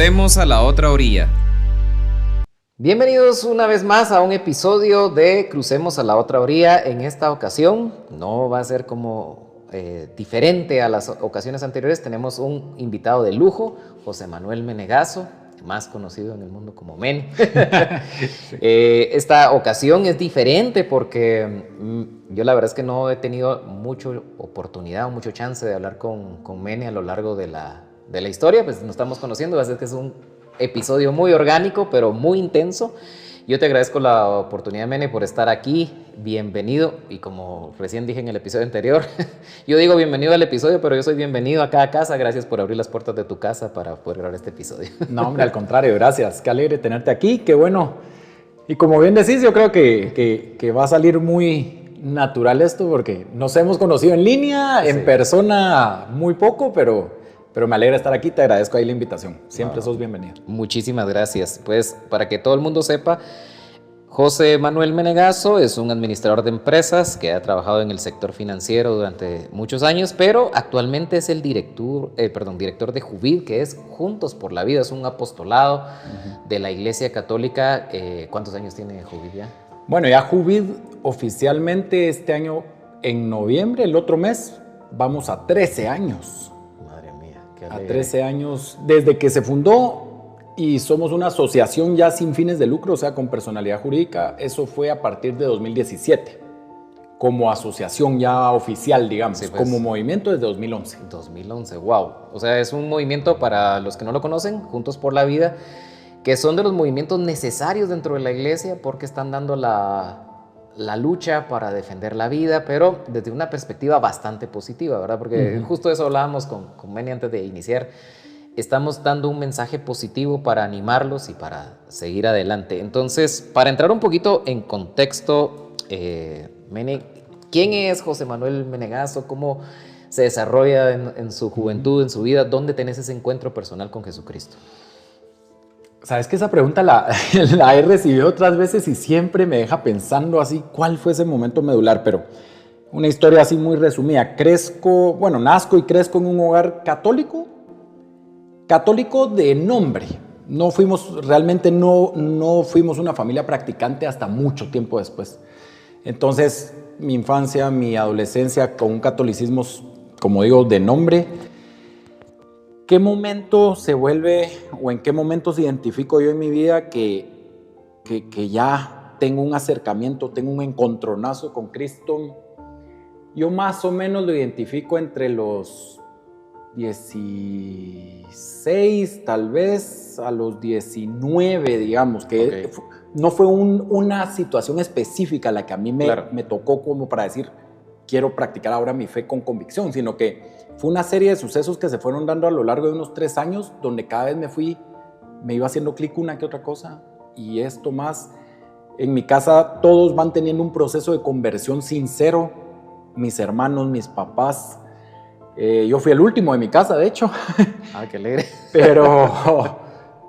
Crucemos a la otra orilla. Bienvenidos una vez más a un episodio de Crucemos a la otra orilla. En esta ocasión no va a ser como diferente a las ocasiones anteriores. Tenemos un invitado de lujo, José Manuel Menegaso, más conocido en el mundo como Men. Sí. Esta ocasión es diferente porque yo la verdad es que no he tenido mucha oportunidad o mucho chance de hablar con Mene a lo largo de la historia. Pues nos estamos conociendo, así que es un episodio muy orgánico, pero muy intenso. Yo te agradezco la oportunidad, Mene, por estar aquí. Bienvenido. Y como recién dije en el episodio anterior, yo digo bienvenido al episodio, pero yo soy bienvenido a cada casa. Gracias por abrir las puertas de tu casa para poder grabar este episodio. No, hombre, al contrario, gracias. Qué alegre tenerte aquí, qué bueno. Y como bien decís, yo creo que va a salir muy natural esto, porque nos hemos conocido en línea, en persona muy poco, pero me alegra estar aquí, te agradezco ahí la invitación. Siempre sos bienvenido. Muchísimas gracias. Pues para que todo el mundo sepa, José Manuel Menegaso es un administrador de empresas que ha trabajado en el sector financiero durante muchos años, pero actualmente es el director de Juvid, que es Juntos por la Vida, es un apostolado de la Iglesia Católica. ¿Cuántos años tiene Juvid ya? Bueno, ya Juvid oficialmente este año, en noviembre, el otro mes, vamos a 13 años. A 13 años desde que se fundó y somos una asociación ya sin fines de lucro, o sea, con personalidad jurídica. Eso fue a partir de 2017, como asociación ya oficial, digamos, sí, pues, como movimiento desde 2011. 2011, wow. O sea, es un movimiento, para los que no lo conocen, Juntos por la Vida, que son de los movimientos necesarios dentro de la iglesia porque están dando la lucha para defender la vida, pero desde una perspectiva bastante positiva, ¿verdad? Porque justo eso hablábamos con Meni antes de iniciar. Estamos dando un mensaje positivo para animarlos y para seguir adelante. Entonces, para entrar un poquito en contexto, Meni, ¿quién es José Manuel Menegaso? ¿Cómo se desarrolla en su juventud, en su vida? ¿Dónde tenés ese encuentro personal con Jesucristo? Sabes que esa pregunta la he recibido otras veces y siempre me deja pensando así, ¿cuál fue ese momento medular? Pero una historia así muy resumida. Nazco y crezco en un hogar católico de nombre. No fuimos una familia practicante hasta mucho tiempo después. Entonces, mi infancia, mi adolescencia con un catolicismo, como digo, de nombre. ¿Qué momento se vuelve o en qué momento se identifico yo en mi vida que ya tengo un acercamiento, tengo un encontronazo con Cristo? Yo más o menos lo identifico entre los 16, tal vez a los 19, digamos, que no fue una situación específica la que a mí me tocó como para decir, quiero practicar ahora mi fe con convicción, sino que fue una serie de sucesos que se fueron dando a lo largo de unos 3 años, donde cada vez me iba haciendo clic una que otra cosa, y esto más. En mi casa todos van teniendo un proceso de conversión sincero, mis hermanos, mis papás. Yo fui el último de mi casa, de hecho. Ah, qué alegre. Pero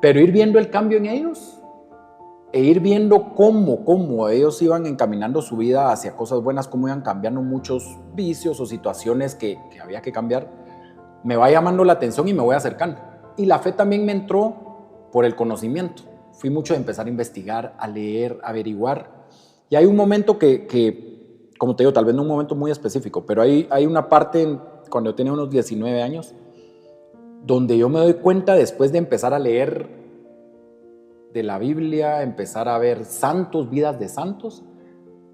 ir viendo el cambio en ellos, e ir viendo cómo ellos iban encaminando su vida hacia cosas buenas, cómo iban cambiando muchos vicios o situaciones que había que cambiar, me va llamando la atención y me voy acercando. Y la fe también me entró por el conocimiento. Fui mucho de empezar a investigar, a leer, a averiguar. Y hay un momento que como te digo, tal vez no un momento muy específico, pero hay una parte cuando yo tenía unos 19 años donde yo me doy cuenta, después de empezar a leer de la Biblia, empezar a ver santos, vidas de santos,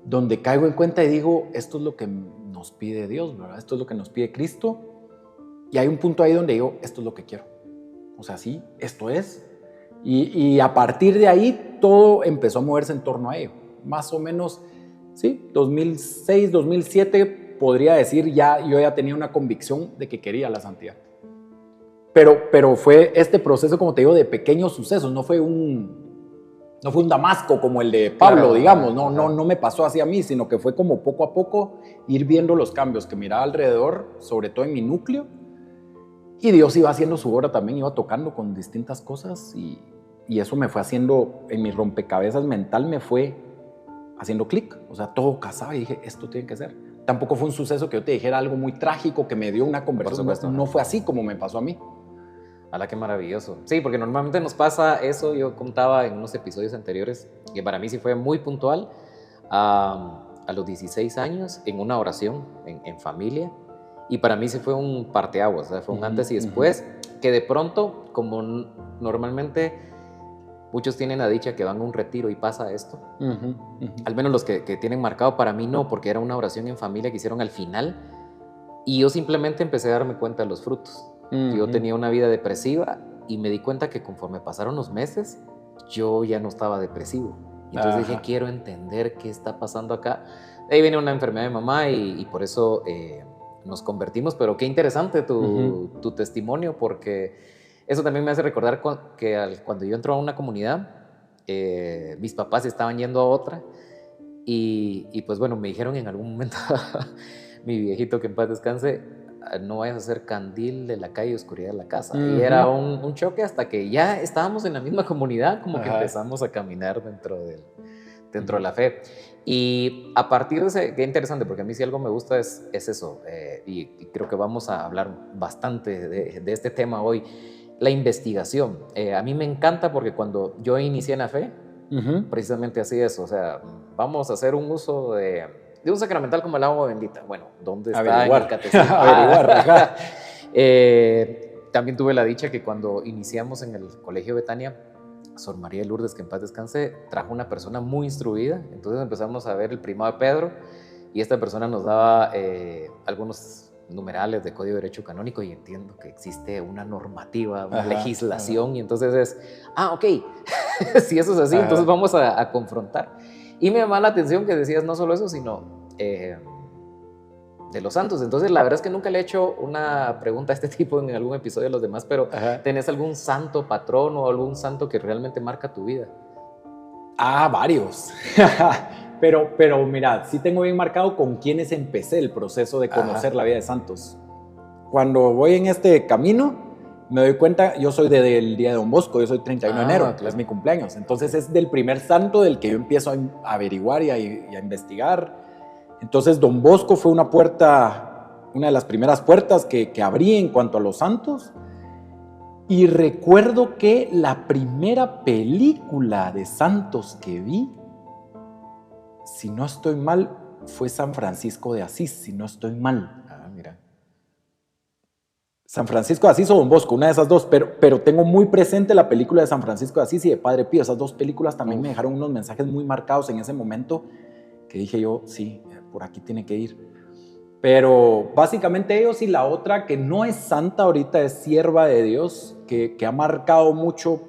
donde caigo en cuenta y digo, esto es lo que nos pide Dios, ¿verdad? Esto es lo que nos pide Cristo. Y hay un punto ahí donde digo, esto es lo que quiero. O sea, sí, esto es. Y a partir de ahí todo empezó a moverse en torno a ello. Más o menos, sí, 2006, 2007, podría decir, yo ya tenía una convicción de que quería la santidad. Pero fue este proceso, como te digo, de pequeños sucesos. No fue un Damasco como el de Pablo, claro, digamos. No me pasó así a mí, sino que fue como poco a poco ir viendo los cambios que miraba alrededor, sobre todo en mi núcleo. Y Dios iba haciendo su obra también, iba tocando con distintas cosas y eso me fue haciendo, en mi rompecabezas mental me fue haciendo clic. O sea, todo casaba y dije, esto tiene que ser. Tampoco fue un suceso que yo te dijera algo muy trágico que me dio una conversión. No fue así como me pasó a mí. ¡Hala, qué maravilloso! Sí, porque normalmente nos pasa eso, yo contaba en unos episodios anteriores, que para mí sí fue muy puntual, a los 16 años, en una oración, en familia, y para mí sí fue un parteaguas, o sea, fue un antes y después, que de pronto, como normalmente muchos tienen la dicha que van a un retiro y pasa esto, al menos los que tienen marcado, para mí no, porque era una oración en familia que hicieron al final, y yo simplemente empecé a darme cuenta de los frutos. Yo tenía una vida depresiva y me di cuenta que conforme pasaron los meses, yo ya no estaba depresivo. Y entonces dije, quiero entender qué está pasando acá. De ahí viene una enfermedad de mamá y por eso nos convertimos. Pero qué interesante tu testimonio, porque eso también me hace recordar que cuando yo entro a una comunidad, mis papás estaban yendo a otra y pues bueno, me dijeron en algún momento, mi viejito que en paz descanse, no vayas a ser candil de la calle y oscuridad de la casa. Y era un choque hasta que ya estábamos en la misma comunidad, como que empezamos a caminar dentro de la fe. Y a partir de ese, qué interesante, porque a mí si algo me gusta es eso, y creo que vamos a hablar bastante de este tema hoy, la investigación. A mí me encanta porque cuando yo inicié en la fe, precisamente así es, o sea, vamos a hacer un uso de un sacramental como el agua bendita. Bueno, ¿dónde está averiguar. en el catecismo? Averiguar. También tuve la dicha que cuando iniciamos en el Colegio Betania, Sor María de Lourdes, que en paz descanse, trajo una persona muy instruida. Entonces empezamos a ver el Primado de Pedro y esta persona nos daba algunos numerales de Código de Derecho Canónico y entiendo que existe una normativa, una legislación y entonces es, ok, si eso es así, entonces vamos a confrontar. Y me llamaba la atención que decías no solo eso, sino de los santos. Entonces, la verdad es que nunca le he hecho una pregunta a este tipo en algún episodio de los demás, pero ¿tenés algún santo patrón o algún santo que realmente marca tu vida? Varios. pero mira, sí tengo bien marcado con quiénes empecé el proceso de conocer la vida de santos. Cuando voy en este camino, me doy cuenta, yo soy del día de Don Bosco, yo soy 31 de enero, claro. Es mi cumpleaños. Entonces es del primer santo del que yo empiezo a averiguar y a investigar. Entonces Don Bosco fue una de las primeras puertas que abrí en cuanto a los santos. Y recuerdo que la primera película de santos que vi, si no estoy mal, fue San Francisco de Asís, si no estoy mal. Mira. San Francisco de Asís o Don Bosco, una de esas dos, pero tengo muy presente la película de San Francisco de Asís y de Padre Pío. Esas dos películas también me dejaron unos mensajes muy marcados en ese momento que dije yo, sí, por aquí tiene que ir. Pero básicamente ellos, y la otra que no es santa ahorita, es sierva de Dios, que ha marcado mucho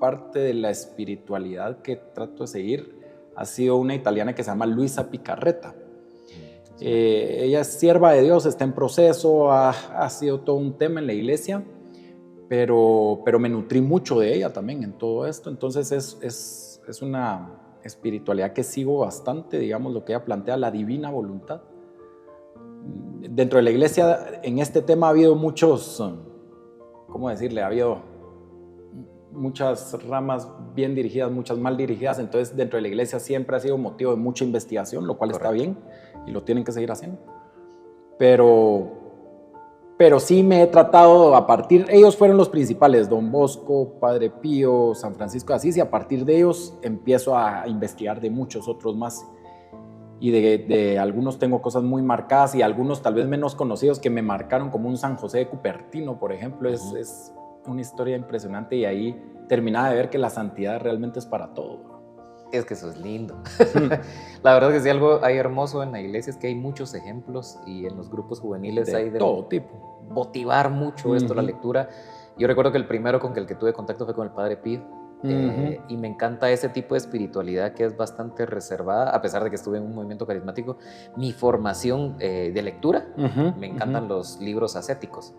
parte de la espiritualidad que trato de seguir, ha sido una italiana que se llama Luisa Picarreta. Ella es sierva de Dios, está en proceso, ha sido todo un tema en la iglesia, pero me nutrí mucho de ella también en todo esto. Entonces es una espiritualidad que sigo bastante, digamos, lo que ella plantea, la divina voluntad. Dentro de la iglesia, en este tema ha habido muchos, ¿cómo decirle? Ha habido muchas ramas bien dirigidas, muchas mal dirigidas. Entonces, dentro de la iglesia siempre ha sido motivo de mucha investigación, lo cual está bien y lo tienen que seguir haciendo. Pero sí me he tratado ellos fueron los principales, Don Bosco, Padre Pío, San Francisco de Asís, y a partir de ellos empiezo a investigar de muchos otros más. Y de algunos tengo cosas muy marcadas y algunos tal vez menos conocidos que me marcaron, como un San José de Cupertino, por ejemplo. Es una historia impresionante y ahí terminaba de ver que la santidad realmente es para todo. Es que eso es lindo. La verdad es que si algo hay hermoso en la iglesia es que hay muchos ejemplos y en los grupos juveniles hay de todo tipo. Motivar mucho esto, la lectura. Yo recuerdo que el primero con el que tuve contacto fue con el Padre Pío. Y me encanta ese tipo de espiritualidad que es bastante reservada, a pesar de que estuve en un movimiento carismático. Mi formación de lectura, me encantan los libros ascéticos.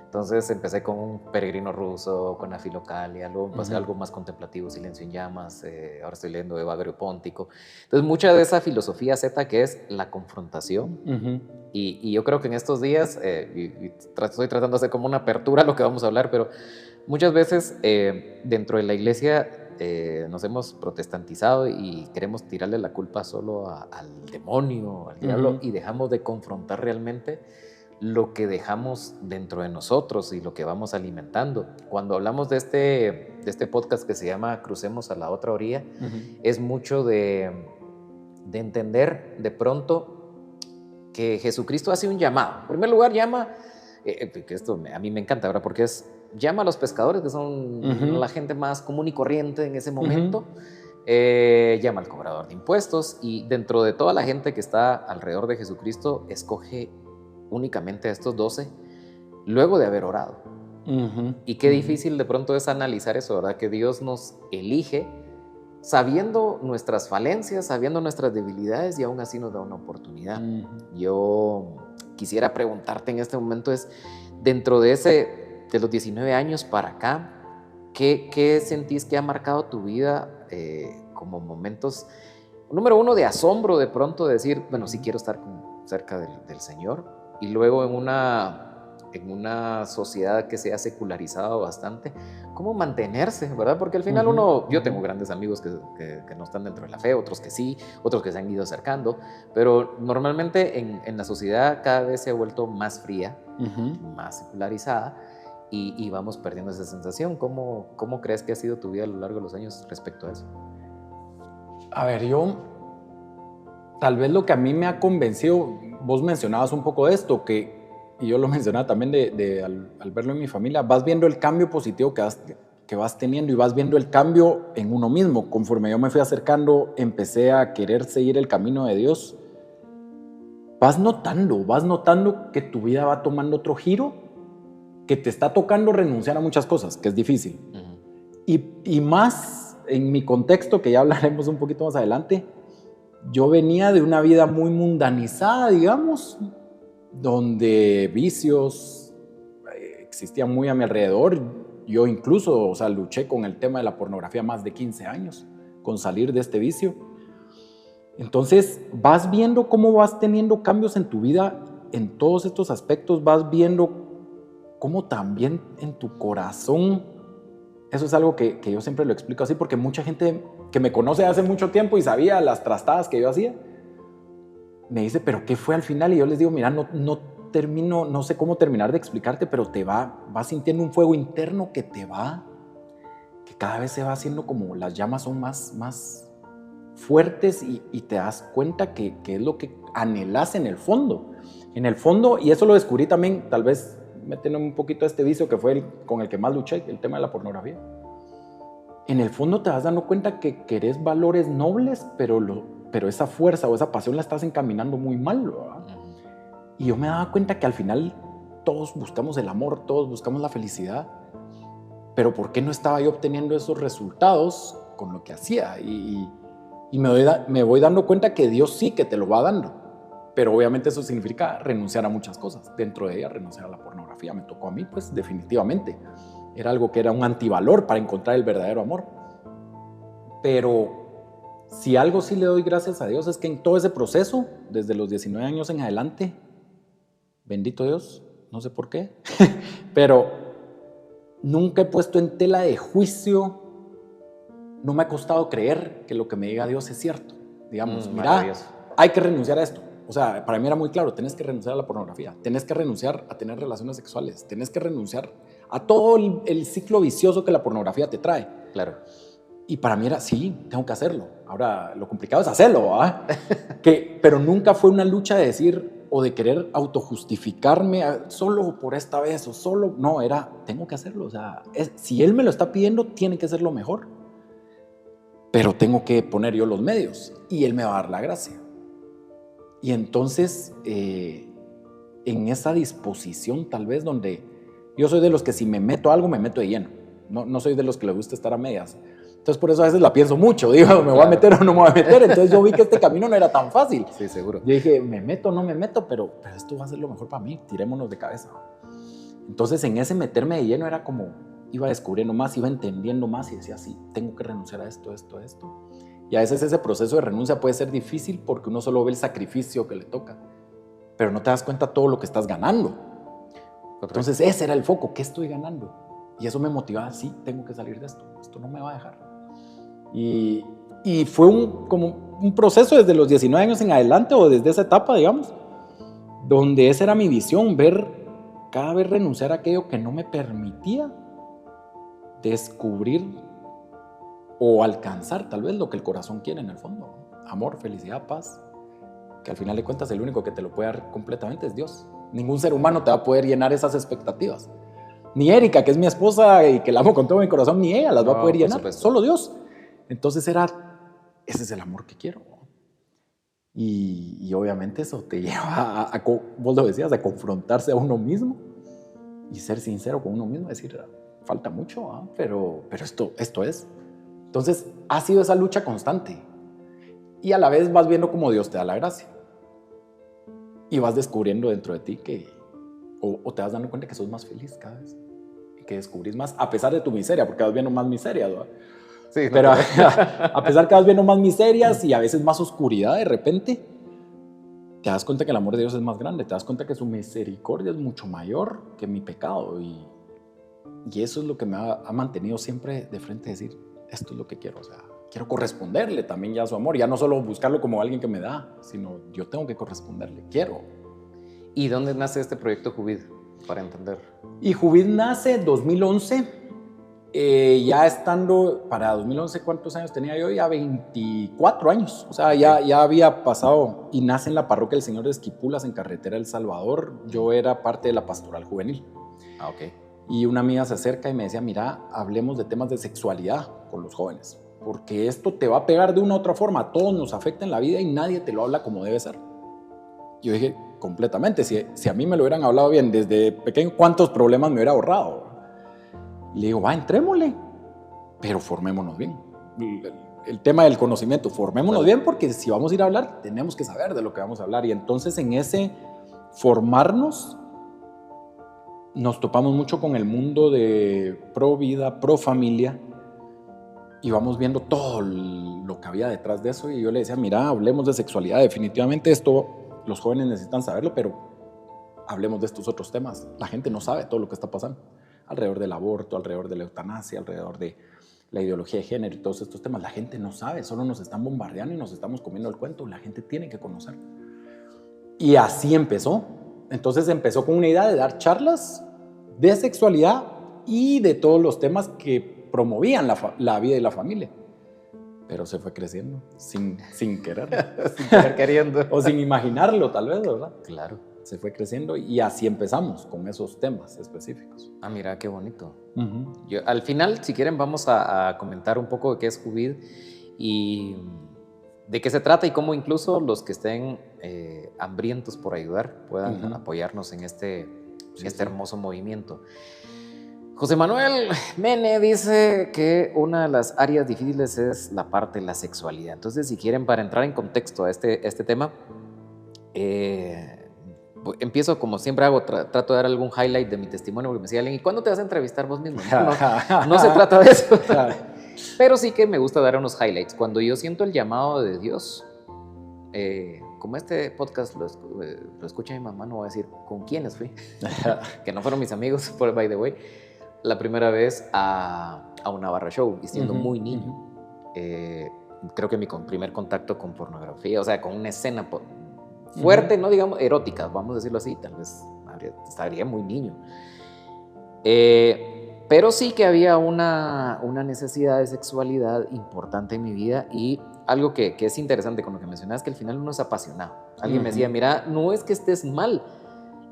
Entonces empecé con un Peregrino Ruso, con Afilocalia, luego pasé a algo más contemplativo, Silencio en Llamas, ahora estoy leyendo Evagrio Póntico. Entonces mucha de esa filosofía zeta que es la confrontación. Y yo creo que en estos días, estoy tratando de hacer como una apertura a lo que vamos a hablar, pero muchas veces dentro de la iglesia nos hemos protestantizado y queremos tirarle la culpa solo al demonio, al diablo, y dejamos de confrontar realmente lo que dejamos dentro de nosotros y lo que vamos alimentando. Cuando hablamos de este podcast que se llama Crucemos a la otra orilla, es mucho de entender de pronto que Jesucristo hace un llamado. En primer lugar, llama, que esto a mí me encanta, ¿verdad? Porque llama a los pescadores, que son la gente más común y corriente en ese momento. Llama al cobrador de impuestos, y dentro de toda la gente que está alrededor de Jesucristo, escoge únicamente a estos 12 luego de haber orado. Y qué difícil de pronto es analizar eso, ¿verdad? Que Dios nos elige sabiendo nuestras falencias, sabiendo nuestras debilidades, y aún así nos da una oportunidad. Yo quisiera preguntarte en este momento dentro de los 19 años para acá, ¿qué sentís que ha marcado tu vida como momentos, número uno, de asombro de pronto, de decir, bueno, sí quiero estar cerca del Señor, y luego en una sociedad que se ha secularizado bastante, cómo mantenerse, ¿verdad? Porque al final yo tengo grandes amigos que no están dentro de la fe, otros que sí, otros que se han ido acercando, pero normalmente en la sociedad cada vez se ha vuelto más fría, más secularizada, y vamos perdiendo esa sensación. ¿Cómo crees que ha sido tu vida a lo largo de los años respecto a eso? A ver, tal vez lo que a mí me ha convencido, vos mencionabas un poco de esto, y yo lo mencionaba también al verlo en mi familia, vas viendo el cambio positivo que vas teniendo, y vas viendo el cambio en uno mismo. Conforme yo me fui acercando, empecé a querer seguir el camino de Dios. Vas notando que tu vida va tomando otro giro, que te está tocando renunciar a muchas cosas, que es difícil. Y más en mi contexto, que ya hablaremos un poquito más adelante, yo venía de una vida muy mundanizada, digamos, donde vicios existían muy a mi alrededor. Yo incluso, luché con el tema de la pornografía más de 15 años, con salir de este vicio. Entonces, vas viendo cómo vas teniendo cambios en tu vida en todos estos aspectos, vas viendo cómo también en tu corazón, eso es algo que yo siempre lo explico así, porque mucha gente que me conoce hace mucho tiempo y sabía las trastadas que yo hacía, me dice, ¿pero qué fue al final? Y yo les digo, mira, no sé cómo terminar de explicarte, pero vas sintiendo un fuego interno que cada vez se va haciendo, como las llamas son más fuertes, y te das cuenta que es lo que anhelas en el fondo. Y eso lo descubrí también, tal vez metiendo un poquito a este vicio que fue con el que más luché, el tema de la pornografía. En el fondo te vas dando cuenta que querés valores nobles, pero esa fuerza o esa pasión la estás encaminando muy mal, ¿verdad? Y yo me daba cuenta que al final todos buscamos el amor, todos buscamos la felicidad, pero ¿por qué no estaba yo obteniendo esos resultados con lo que hacía? Y me voy dando cuenta que Dios sí que te lo va dando, pero obviamente eso significa renunciar a muchas cosas. Dentro de ella, renunciar a la pornografía me tocó a mí, pues definitivamente. Era algo que era un antivalor para encontrar el verdadero amor. Pero si algo sí le doy gracias a Dios es que en todo ese proceso, desde los 19 años en adelante, bendito Dios, no sé por qué, pero nunca he puesto en tela de juicio, no me ha costado creer que lo que me diga Dios es cierto. Digamos, mira, hay que renunciar a esto. O sea, para mí era muy claro, tenés que renunciar a la pornografía, tenés que renunciar a tener relaciones sexuales, tenés que renunciar a todo el ciclo vicioso que la pornografía te trae. Claro. Y para mí era, sí, tengo que hacerlo. Ahora, lo complicado es hacerlo, ¿verdad? Pero nunca fue una lucha de decir o de querer autojustificarme solo por esta vez o solo. No, era, tengo que hacerlo. O sea, si Él me lo está pidiendo, tiene que ser lo mejor. Pero tengo que poner yo los medios y Él me va a dar la gracia. Y entonces, en esa disposición tal vez donde yo soy de los que si me meto a algo, me meto de lleno. No soy de los que le gusta estar a medias. Entonces por eso a veces la pienso mucho. Digo, ¿me voy a meter o no me voy a meter? Entonces yo vi que este camino no era tan fácil. Sí, seguro. Yo dije, ¿me meto o no me meto? Pero esto va a ser lo mejor para mí. Tirémonos de cabeza. Entonces en ese meterme de lleno era como, iba descubriendo más, iba entendiendo más y decía, sí, tengo que renunciar a esto. Y a veces ese proceso de renuncia puede ser difícil porque uno solo ve el sacrificio que le toca, pero no te das cuenta todo lo que estás ganando. Entonces ese era el foco, ¿qué estoy ganando? Y eso me motivaba, sí, tengo que salir de esto no me va a dejar. Y fue como un proceso desde los 19 años en adelante, o desde esa etapa, digamos, donde esa era mi visión, ver cada vez renunciar a aquello que no me permitía descubrir o alcanzar tal vez lo que el corazón quiere en el fondo. Amor, felicidad, paz, que al final de cuentas el único que te lo puede dar completamente es Dios. Ningún ser humano te va a poder llenar esas expectativas. Ni Erika, que es mi esposa y que la amo con todo mi corazón, ni ella las va a poder llenar, solo Dios. Entonces ese es el amor que quiero. Y obviamente eso te lleva vos lo decías, a confrontarse a uno mismo y ser sincero con uno mismo, decir, falta mucho, pero esto es. Entonces ha sido esa lucha constante y a la vez vas viendo cómo Dios te da la gracia y vas descubriendo dentro de ti que o te vas dando cuenta que sos más feliz cada vez y que descubrís más a pesar de tu miseria, porque vas viendo más miserias, ¿verdad? Sí, pero a pesar que vas viendo más miserias y a veces más oscuridad de repente, te das cuenta que el amor de Dios es más grande, te das cuenta que su misericordia es mucho mayor que mi pecado y eso es lo que me ha mantenido siempre de frente a decir, esto es lo que quiero, o sea, quiero corresponderle también ya a su amor, ya no solo buscarlo como alguien que me da, sino yo tengo que corresponderle, quiero. ¿Y dónde nace este proyecto Juvid, para entender? Y Juvid nace en 2011, ya estando, para 2011, ¿cuántos años tenía yo? Ya 24 años, o sea, ya había pasado, y nace en la parroquia del Señor de Esquipulas, en Carretera El Salvador. Yo era parte de la pastoral juvenil. Ok. Y una amiga se acerca y me decía, mira, hablemos de temas de sexualidad con los jóvenes, porque esto te va a pegar de una u otra forma, a todos nos afecta en la vida y nadie te lo habla como debe ser. Yo dije, completamente, si a mí me lo hubieran hablado bien desde pequeño, ¿cuántos problemas me hubiera ahorrado? Y le digo, entrémosle, pero formémonos bien. El tema del conocimiento, formémonos bien, porque si vamos a ir a hablar, tenemos que saber de lo que vamos a hablar. Y entonces en ese formarnos, nos topamos mucho con el mundo de pro vida, pro familia, y vamos viendo todo lo que había detrás de eso. Y yo le decía, mira, hablemos de sexualidad, definitivamente esto los jóvenes necesitan saberlo, pero hablemos de estos otros temas. La gente no sabe todo lo que está pasando alrededor del aborto, alrededor de la eutanasia, alrededor de la ideología de género y todos estos temas. La gente no sabe, solo nos están bombardeando y nos estamos comiendo el cuento. La gente tiene que conocer. Y así empezó. Entonces empezó con una idea de dar charlas de sexualidad y de todos los temas que promovían la vida y la familia. Pero se fue creciendo sin querer. Sin querer queriendo. O sin imaginarlo, tal vez, ¿verdad? Claro. Se fue creciendo y así empezamos con esos temas específicos. Mira, qué bonito. Yo, al final, si quieren, vamos a comentar un poco de qué es Juvid y de qué se trata y cómo incluso los que estén hambrientos por ayudar puedan apoyarnos en este hermoso movimiento. José Manuel Mene dice que una de las áreas difíciles es la parte de la sexualidad. Entonces, si quieren, para entrar en contexto a este tema, empiezo como siempre hago, trato de dar algún highlight de mi testimonio, porque me decía alguien, ¿y cuándo te vas a entrevistar vos mismo? No se trata de eso. Pero sí que me gusta dar unos highlights. Cuando yo siento el llamado de Dios, como este podcast lo escucha mi mamá, no voy a decir con quiénes fui, que no fueron mis amigos, by the way, la primera vez a una barra show, y siendo muy niño. Creo que mi primer contacto con pornografía, o sea, con una escena fuerte, no digamos erótica, vamos a decirlo así, tal vez estaría muy niño. Pero sí que había una necesidad de sexualidad importante en mi vida, y algo que es interesante con lo que mencionabas, que al final uno es apasionado. Alguien me decía, mira, no es que estés mal,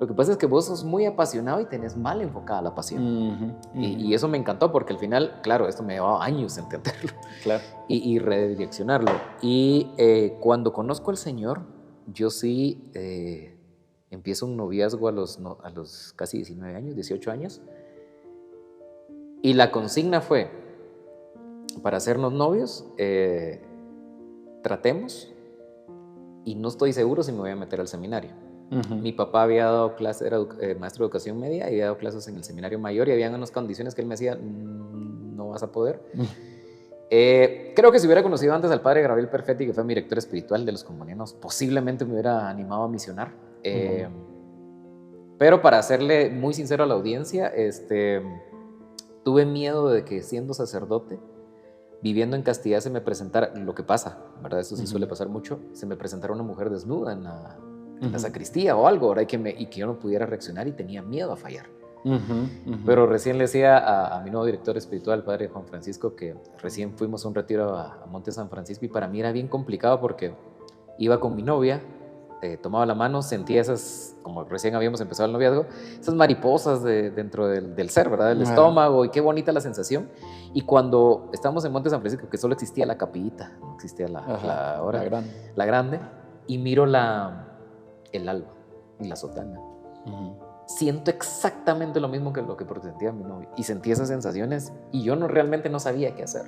lo que pasa es que vos sos muy apasionado y tenés mal enfocada la pasión. Y eso me encantó, porque al final, claro, esto me llevaba años entenderlo, claro, y redireccionarlo. Y cuando conozco al Señor, yo sí empiezo un noviazgo a los casi 19 años, 18 años, y la consigna fue, para hacernos novios, tratemos, y no estoy seguro si me voy a meter al seminario. Mi papá había dado clases, era maestro de educación media, y había dado clases en el seminario mayor, y habían unas condiciones que él me decía, no vas a poder. Creo que si hubiera conocido antes al padre Gabriel Perfetti, que fue mi director espiritual de los comunianos, posiblemente me hubiera animado a misionar. Pero para serle muy sincero a la audiencia, tuve miedo de que, siendo sacerdote, viviendo en castidad, se me presentara lo que pasa, ¿verdad? Eso sí suele pasar mucho, se me presentara una mujer desnuda en la sacristía o algo, ¿verdad? Y que yo no pudiera reaccionar y tenía miedo a fallar. Pero recién le decía a mi nuevo director espiritual, el padre Juan Francisco, que recién fuimos a un retiro a Monte San Francisco y para mí era bien complicado porque iba con mi novia, tomaba la mano, sentía esas, como recién habíamos empezado el noviazgo, esas mariposas dentro del ser, ¿verdad? Del estómago, y qué bonita la sensación. Y cuando estábamos en Monte San Francisco, que solo existía la capillita, no existía la grande, y miro el alba y la sotana. Siento exactamente lo mismo que lo que presentía mi novio. Y sentí esas sensaciones y yo realmente no sabía qué hacer.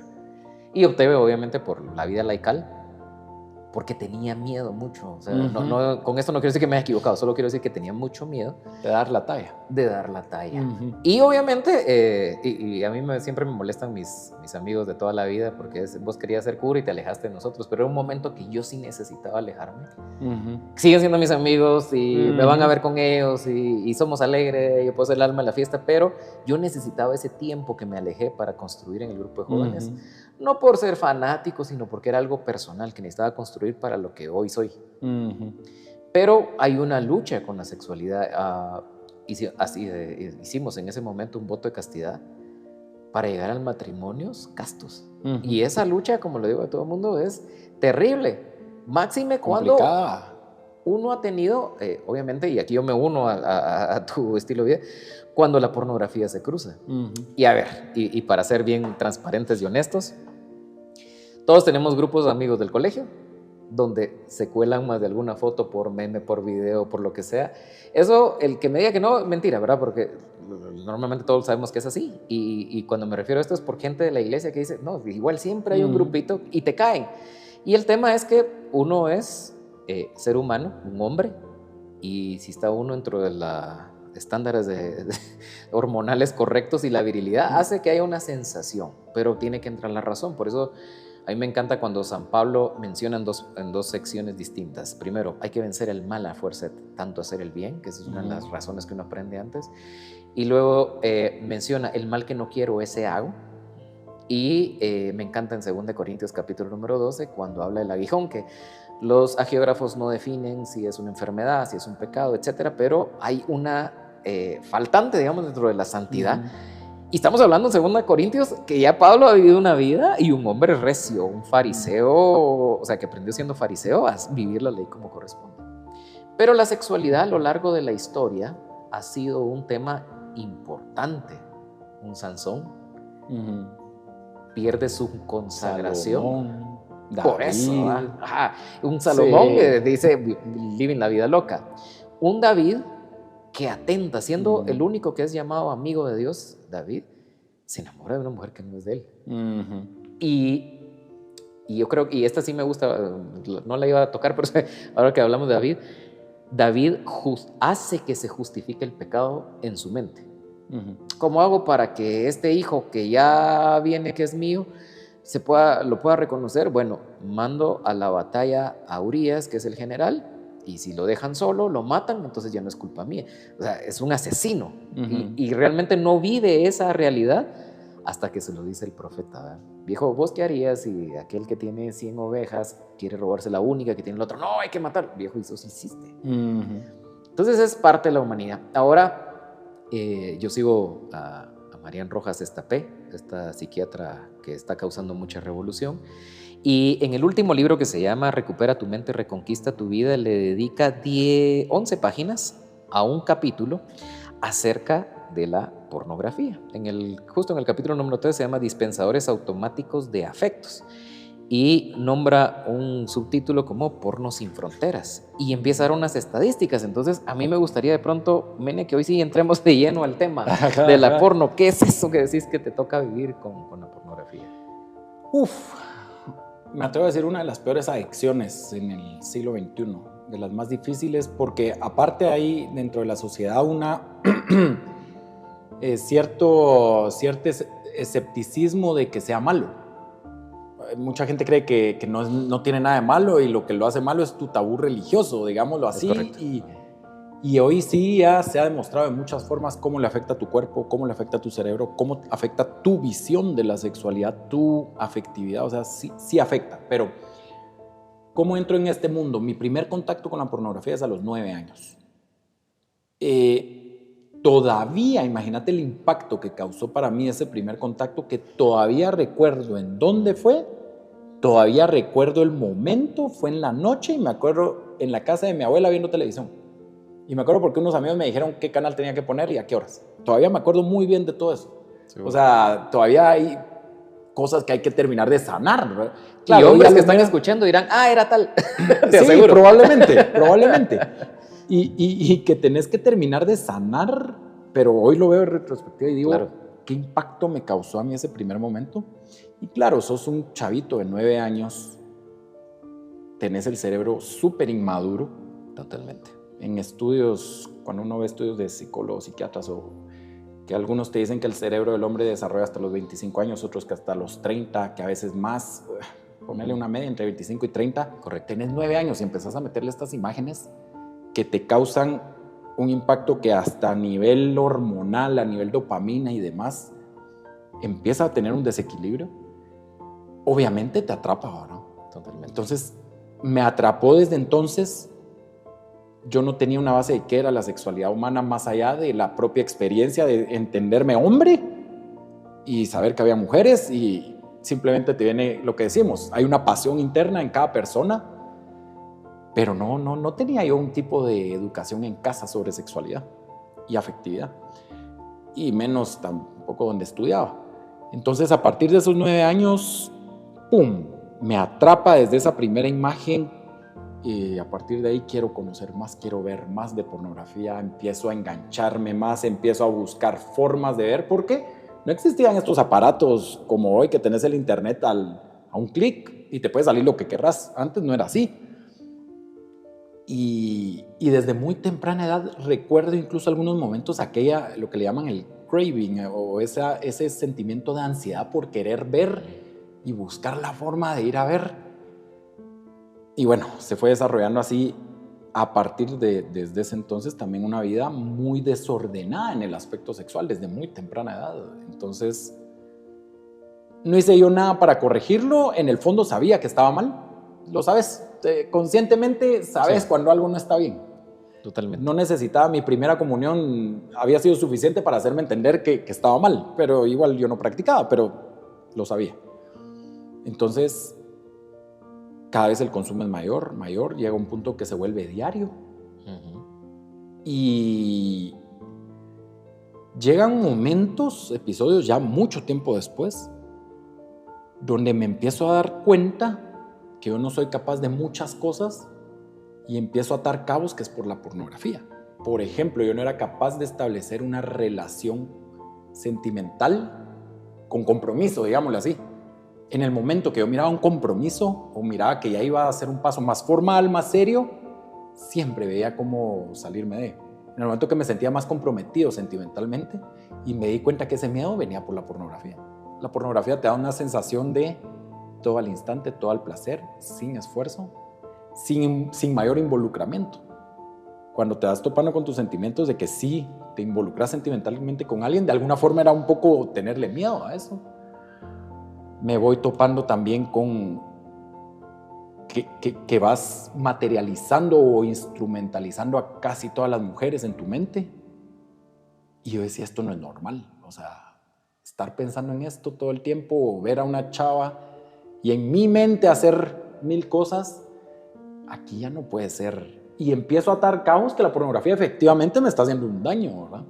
Y opté, obviamente, por la vida laical, porque tenía miedo mucho. O sea, con esto no quiero decir que me haya equivocado, solo quiero decir que tenía mucho miedo. De dar la talla. De dar la talla. Y obviamente, y a mí siempre me molestan mis amigos de toda la vida, porque vos querías ser cura y te alejaste de nosotros, pero era un momento que yo sí necesitaba alejarme. Siguen siendo mis amigos y me van a ver con ellos y somos alegres, yo puedo ser el alma de la fiesta, pero yo necesitaba ese tiempo que me alejé para construir en el grupo de jóvenes. No por ser fanático, sino porque era algo personal que necesitaba construir para lo que hoy soy. Pero hay una lucha con la sexualidad. Hicimos en ese momento un voto de castidad para llegar al matrimonios castos. Y esa lucha, como lo digo a todo el mundo, es terrible. Máxime cuando uno ha tenido, obviamente, y aquí yo me uno a tu estilo de vida, cuando la pornografía se cruza. Y a ver, y para ser bien transparentes y honestos, todos tenemos grupos de amigos del colegio donde se cuelan más de alguna foto por meme, por video, por lo que sea. Eso, el que me diga que no, mentira, ¿verdad? Porque normalmente todos sabemos que es así. Y cuando me refiero a esto es por gente de la iglesia que dice, no, igual siempre hay un grupito y te caen. Y el tema es que uno es ser humano, un hombre, y si está uno dentro de los estándares hormonales correctos y la virilidad hace que haya una sensación, pero tiene que entrar la razón. Por eso a mí me encanta cuando San Pablo menciona en dos secciones distintas. Primero, hay que vencer el mal a fuerza de tanto hacer el bien, que esa es una de las razones que uno aprende antes. Y luego menciona el mal que no quiero, ese hago. Y me encanta en 2 Corintios capítulo número 12, cuando habla del aguijón, que los agiógrafos no definen si es una enfermedad, si es un pecado, etcétera, pero hay una faltante, digamos, dentro de la santidad. Y estamos hablando en 2 Corintios que ya Pablo ha vivido una vida y un hombre recio, un fariseo, o sea, que aprendió siendo fariseo a vivir la ley como corresponde. Pero la sexualidad a lo largo de la historia ha sido un tema importante. Un Sansón pierde su consagración. Por eso, un Salomón que dice, viven la vida loca. Un David que atenta, siendo el único que es llamado amigo de Dios, David, se enamora de una mujer que no es de él. Y yo creo, y esta sí me gusta, no la iba a tocar, pero ahora que hablamos de David hace que se justifique el pecado en su mente. ¿Cómo hago para que este hijo que ya viene, que es mío, lo pueda reconocer? Bueno, mando a la batalla a Urías, que es el general, y si lo dejan solo, lo matan, entonces ya no es culpa mía. O sea, es un asesino. Y realmente no vive esa realidad hasta que se lo dice el profeta, ¿verdad? Viejo, ¿vos qué harías si aquel que tiene 100 ovejas quiere robarse la única que tiene el otro? No, hay que matar. Viejo, eso sí hiciste. Entonces es parte de la humanidad. Ahora, yo sigo a Marian Rojas Estapé, esta psiquiatra que está causando mucha revolución. Y en el último libro, que se llama Recupera tu mente, reconquista tu vida, le dedica 11 páginas a un capítulo acerca de la pornografía. Justo en el capítulo número 3 se llama Dispensadores automáticos de afectos y nombra un subtítulo como Porno sin fronteras y empieza a dar unas estadísticas. Entonces a mí me gustaría de pronto, Mene, que hoy sí entremos de lleno al tema de la porno. ¿Qué es eso que decís que te toca vivir con la pornografía? Me atrevo a decir una de las peores adicciones en el siglo XXI, de las más difíciles, porque aparte hay dentro de la sociedad cierto escepticismo de que sea malo. Mucha gente cree que no tiene nada de malo y lo que lo hace malo es tu tabú religioso, digámoslo así. Y hoy sí ya se ha demostrado de muchas formas cómo le afecta a tu cuerpo, cómo le afecta a tu cerebro, cómo afecta tu visión de la sexualidad, tu afectividad. O sea, sí afecta, pero ¿Cómo entro en este mundo? Mi primer contacto con la pornografía es a los 9 años. Todavía, imagínate el impacto que causó para mí ese primer contacto, que todavía recuerdo en dónde fue, todavía recuerdo el momento, fue en la noche y me acuerdo en la casa de mi abuela viendo televisión. Y me acuerdo porque unos amigos me dijeron qué canal tenía que poner y a qué horas. Todavía me acuerdo muy bien de todo eso. Sí, bueno. O sea, todavía hay cosas que hay que terminar de sanar, ¿verdad? Claro, y hombres que están escuchando dirán, era tal. Te aseguro. Probablemente. Y que tenés que terminar de sanar, pero hoy lo veo en retrospectiva y digo, claro, ¿qué impacto me causó a mí ese primer momento? Y claro, sos un chavito de 9 años, tenés el cerebro súper inmaduro. Totalmente. En estudios, cuando uno ve estudios de psicólogos, psiquiatras, o que algunos te dicen que el cerebro del hombre desarrolla hasta los 25 años, otros que hasta los 30, que a veces más, ponerle una media entre 25 y 30, correcto, tenés 9 años y empezás a meterle estas imágenes que te causan un impacto que hasta a nivel hormonal, a nivel dopamina y demás, empieza a tener un desequilibrio. Obviamente te atrapa, ¿no? Totalmente. Entonces, me atrapó desde entonces. Yo no tenía una base de qué era la sexualidad humana más allá de la propia experiencia de entenderme hombre y saber que había mujeres, y simplemente te viene lo que decimos, hay una pasión interna en cada persona, pero no tenía yo un tipo de educación en casa sobre sexualidad y afectividad, y menos tampoco donde estudiaba. Entonces, a partir de esos 9 años, ¡pum!, me atrapa desde esa primera imagen. Y a partir de ahí quiero conocer más, quiero ver más de pornografía, empiezo a engancharme más, empiezo a buscar formas de ver, porque no existían estos aparatos como hoy que tenés el internet a un clic y te puede salir lo que querrás. Antes no era así. Y desde muy temprana edad recuerdo incluso algunos momentos lo que le llaman el craving, o ese sentimiento de ansiedad por querer ver y buscar la forma de ir a ver. Y bueno, se fue desarrollando así a partir desde ese entonces también una vida muy desordenada en el aspecto sexual desde muy temprana edad. Entonces, no hice yo nada para corregirlo. En el fondo sabía que estaba mal. Lo sabes, conscientemente sabes, sí, cuando algo no está bien. Totalmente. No necesitaba, mi primera comunión había sido suficiente para hacerme entender que estaba mal, pero igual yo no practicaba, pero lo sabía. Entonces, cada vez el consumo es mayor, llega un punto que se vuelve diario. Y llegan momentos, episodios ya mucho tiempo después, donde me empiezo a dar cuenta que yo no soy capaz de muchas cosas y empiezo a atar cabos, que es por la pornografía. Por ejemplo, yo no era capaz de establecer una relación sentimental con compromiso, digámoslo así. En el momento que yo miraba un compromiso o miraba que ya iba a ser un paso más formal, más serio, siempre veía cómo salirme de. En el momento que me sentía más comprometido sentimentalmente, y me di cuenta que ese miedo venía por la pornografía. La pornografía te da una sensación de todo al instante, todo al placer, sin esfuerzo, sin mayor involucramiento. Cuando te vas topando con tus sentimientos de que sí te involucras sentimentalmente con alguien, de alguna forma era un poco tenerle miedo a eso. Me voy topando también con que vas materializando o instrumentalizando a casi todas las mujeres en tu mente. Y yo decía, esto no es normal. O sea, estar pensando en esto todo el tiempo, o ver a una chava y en mi mente hacer 1000 cosas, aquí ya no puede ser. Y empiezo a atar cabos que la pornografía efectivamente me está haciendo un daño, ¿verdad?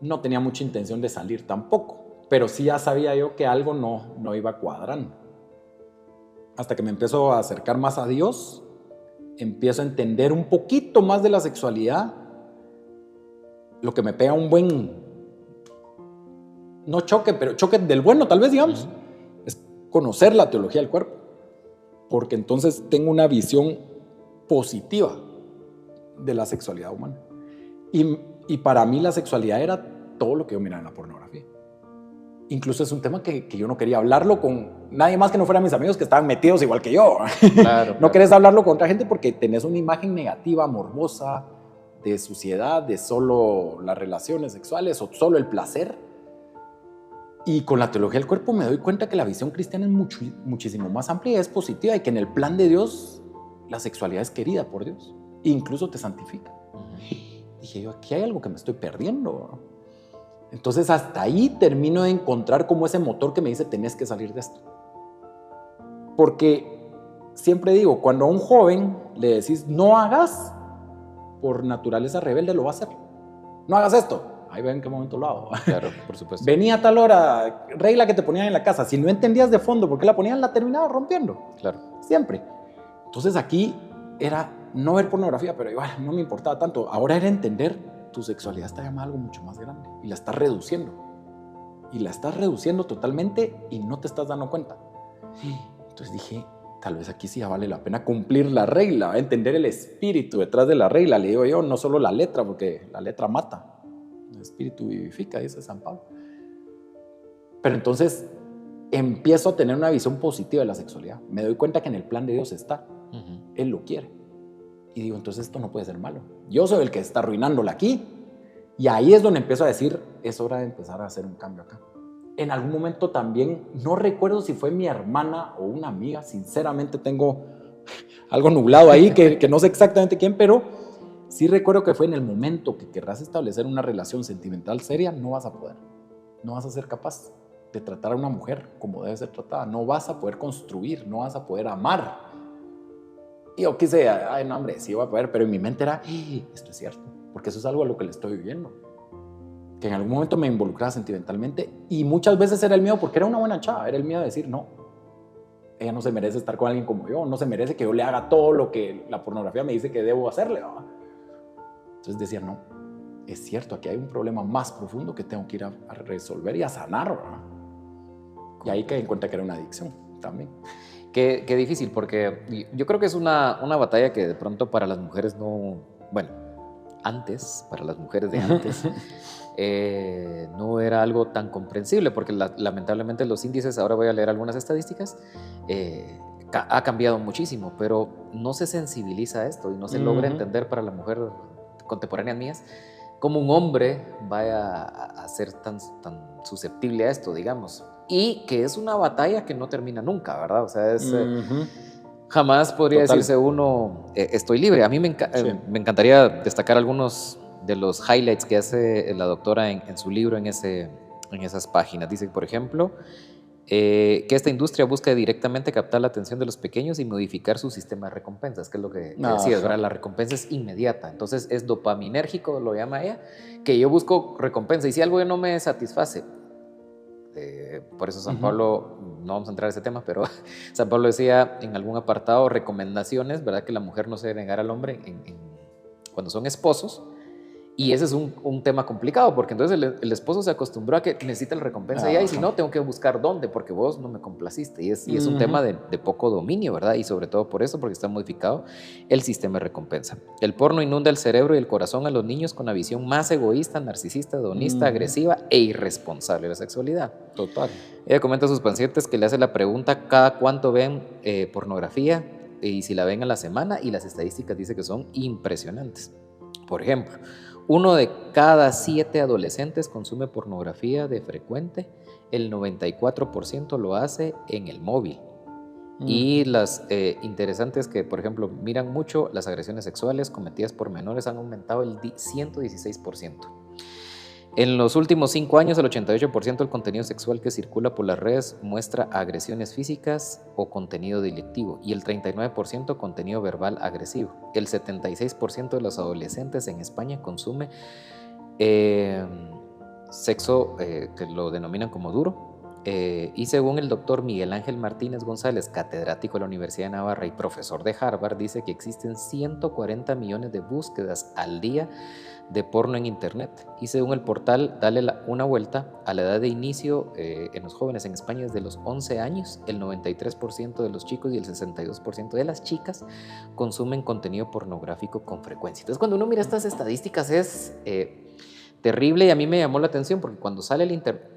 No tenía mucha intención de salir tampoco, pero sí ya sabía yo que algo no iba cuadrando. Hasta que me empiezo a acercar más a Dios, empiezo a entender un poquito más de la sexualidad, lo que me pega un buen, no choque, pero choque del bueno tal vez, digamos, es conocer la teología del cuerpo, porque entonces tengo una visión positiva de la sexualidad humana. Y para mí la sexualidad era todo lo que yo miraba en la pornografía. Incluso es un tema que yo no quería hablarlo con nadie más que no fueran mis amigos que estaban metidos igual que yo. Claro, no querés hablarlo con otra gente porque tenés una imagen negativa, morbosa, de suciedad, de solo las relaciones sexuales o solo el placer. Y con la teología del cuerpo me doy cuenta que la visión cristiana es muchísimo más amplia y es positiva, y que en el plan de Dios la sexualidad es querida por Dios e incluso te santifica. Dije yo, aquí hay algo que me estoy perdiendo. Entonces hasta ahí termino de encontrar como ese motor que me dice, tenés que salir de esto. Porque siempre digo, cuando a un joven le decís no hagas, por naturaleza rebelde lo va a hacer. No hagas esto. Ahí ven en qué momento lo hago. Claro, por supuesto. Venía a tal hora, regla que te ponían en la casa. Si no entendías de fondo por qué la ponían, la terminaba rompiendo. Claro. Siempre. Entonces aquí era no ver pornografía, pero igual no me importaba tanto. Ahora era entender, tu sexualidad está llamada a algo mucho más grande y la estás reduciendo. Y la estás reduciendo totalmente y no te estás dando cuenta. Entonces dije, tal vez aquí sí ya vale la pena cumplir la regla, entender el espíritu detrás de la regla. Le digo yo, no solo la letra, porque la letra mata. El espíritu vivifica, dice San Pablo. Pero entonces empiezo a tener una visión positiva de la sexualidad. Me doy cuenta que en el plan de Dios está. Él lo quiere. Y digo, entonces esto no puede ser malo. Yo soy el que está arruinándola aquí. Y ahí es donde empiezo a decir, es hora de empezar a hacer un cambio acá. En algún momento también, no recuerdo si fue mi hermana o una amiga, sinceramente tengo algo nublado ahí, que no sé exactamente quién, pero sí recuerdo que fue en el momento que querrás establecer una relación sentimental seria, no vas a poder. No vas a ser capaz de tratar a una mujer como debe ser tratada. No vas a poder construir, no vas a poder amar. Y yo quise, ay, no, hombre, sí voy a poder, pero en mi mente era, esto es cierto, porque eso es algo a lo que le estoy viviendo. Que en algún momento me involucraba sentimentalmente y muchas veces era el miedo, porque era una buena chava, era el miedo de decir, no, ella no se merece estar con alguien como yo, no se merece que yo le haga todo lo que la pornografía me dice que debo hacerle, ¿verdad? Entonces decía, no, es cierto, aquí hay un problema más profundo que tengo que ir a resolver y a sanar, ¿verdad? Y ahí caí en cuenta que era una adicción también. Qué difícil, porque yo creo que es una batalla que de pronto para las mujeres no, bueno, antes, para las mujeres de antes, no era algo tan comprensible, porque lamentablemente los índices, ahora voy a leer algunas estadísticas, ha cambiado muchísimo, pero no se sensibiliza a esto y no se logra entender para la mujer contemporánea mías cómo un hombre vaya a ser tan susceptible a esto, digamos. Y que es una batalla que no termina nunca, ¿verdad? O sea, es... jamás podría decirse uno, estoy libre. A mí me encantaría destacar algunos de los highlights que hace la doctora en su libro, en esas páginas. Dice, por ejemplo, que esta industria busca directamente captar la atención de los pequeños y modificar su sistema de recompensas, que es lo que decías, ¿verdad? La recompensa es inmediata, entonces es dopaminérgico, lo llama ella, que yo busco recompensa y si algo no me satisface, por eso San Pablo, no vamos a entrar a ese tema, pero San Pablo decía en algún apartado recomendaciones, ¿verdad? Que la mujer no se debe negar al hombre cuando son esposos. Y ese es un tema complicado, porque entonces el esposo se acostumbró a que necesita la recompensa ya, y si no, tengo que buscar dónde, porque vos no me complaciste. Y es un tema de poco dominio, ¿verdad? Y sobre todo por eso, porque está modificado el sistema de recompensa. El porno inunda el cerebro y el corazón a los niños con la visión más egoísta, narcisista, hedonista, agresiva e irresponsable de la sexualidad. Total. Ella comenta a sus pacientes que le hace la pregunta cada cuánto ven pornografía y si la ven a la semana, y las estadísticas dice que son impresionantes. Por ejemplo, 1 de cada 7 adolescentes consume pornografía de frecuente, el 94% lo hace en el móvil. Y las interesantes que, por ejemplo, miran mucho las agresiones sexuales cometidas por menores han aumentado el 116%. En los últimos 5 años, el 88% del contenido sexual que circula por las redes muestra agresiones físicas o contenido delictivo, y el 39% contenido verbal agresivo. El 76% de los adolescentes en España consume sexo que lo denominan como duro. Y según el doctor Miguel Ángel Martínez González, catedrático de la Universidad de Navarra y profesor de Harvard, dice que existen 140 millones de búsquedas al día de porno en internet. Y según el portal Dale una vuelta, a la edad de inicio en los jóvenes en España desde los 11 años, el 93% de los chicos y el 62% de las chicas consumen contenido pornográfico con frecuencia. Entonces, cuando uno mira estas estadísticas es terrible, y a mí me llamó la atención porque cuando sale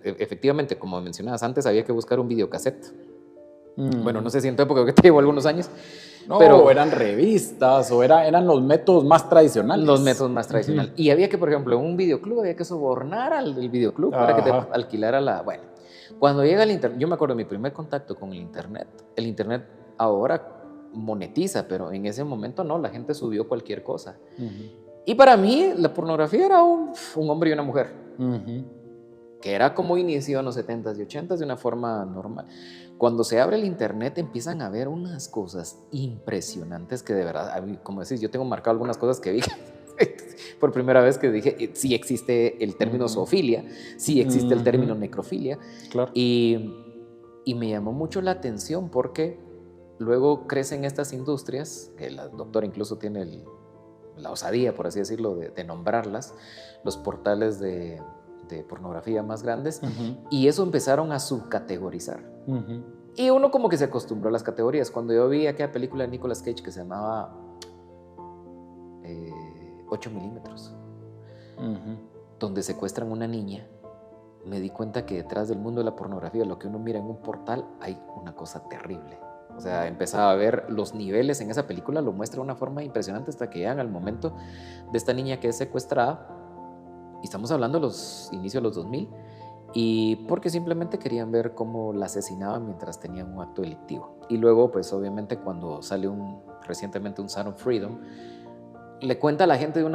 efectivamente, como mencionabas antes, había que buscar un videocassette. Bueno, no sé si en tu época, que te llevo algunos años. No, pero eran revistas o eran los métodos más tradicionales. Los métodos más tradicionales. Y había que, por ejemplo, en un videoclub había que sobornar al videoclub para que te alquilara la... Bueno, Cuando llega el internet, yo me acuerdo de mi primer contacto con el internet ahora monetiza, pero en ese momento no, la gente subió cualquier cosa. Y para mí la pornografía era un hombre y una mujer, que era como inició en los 70s y 80s de una forma normal. Cuando se abre el internet empiezan a ver unas cosas impresionantes que de verdad, como decís, yo tengo marcado algunas cosas que vi por primera vez, que dije, sí existe el término zoofilia, sí existe el término necrofilia. Claro. Y me llamó mucho la atención porque luego crecen estas industrias, que la doctora incluso tiene la osadía, por así decirlo, de nombrarlas, los portales de pornografía más grandes, y eso empezaron a subcategorizar. Y uno como que se acostumbró a las categorías. Cuando yo vi aquella película de Nicolas Cage que se llamaba 8 milímetros, donde secuestran a una niña, me di cuenta que detrás del mundo de la pornografía, lo que uno mira en un portal, hay una cosa terrible. O sea, empezaba a ver los niveles en esa película, lo muestra de una forma impresionante hasta que llegan al momento de esta niña que es secuestrada. Y estamos hablando de los inicios de los 2000, y porque simplemente querían ver cómo la asesinaban mientras tenían un acto delictivo. Y luego, pues obviamente cuando sale recientemente un Sound of Freedom, le cuenta a la gente de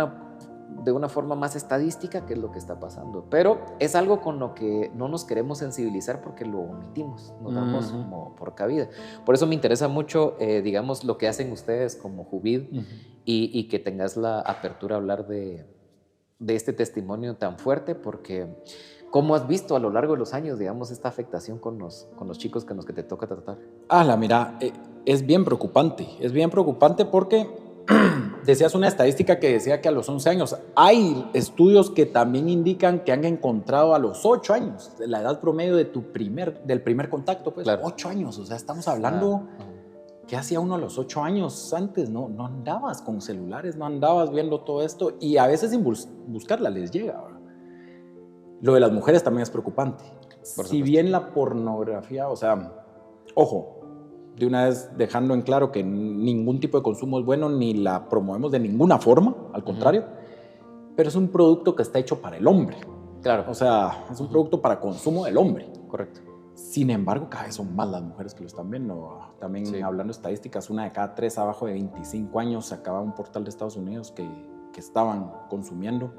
una forma más estadística qué es lo que está pasando. Pero es algo con lo que no nos queremos sensibilizar porque lo omitimos, nos damos como por cabida. Por eso me interesa mucho, digamos, lo que hacen ustedes como Juvid, y que tengas la apertura a hablar de este testimonio tan fuerte, porque ¿cómo has visto a lo largo de los años, digamos, esta afectación con los chicos con los que te toca tratar? Mira, es bien preocupante porque decías una estadística que decía que a los 11 años, hay estudios que también indican que han encontrado a los 8 años, la edad promedio del primer contacto, pues, claro. 8 años, o sea, estamos hablando... ¿Qué hacía uno a los 8 años antes? No andabas con celulares, no andabas viendo todo esto, y a veces sin buscarla les llega, ¿verdad? Lo de las mujeres también es preocupante. Si bien la pornografía, o sea, ojo, de una vez dejando en claro que ningún tipo de consumo es bueno, ni la promovemos de ninguna forma, al contrario, pero es un producto que está hecho para el hombre. Claro. O sea, es un producto para consumo del hombre. Correcto. Sin embargo, cada vez son más las mujeres que lo están viendo. También hablando de estadísticas, una de cada 3 abajo de 25 años sacaba un portal de Estados Unidos que estaban consumiendo.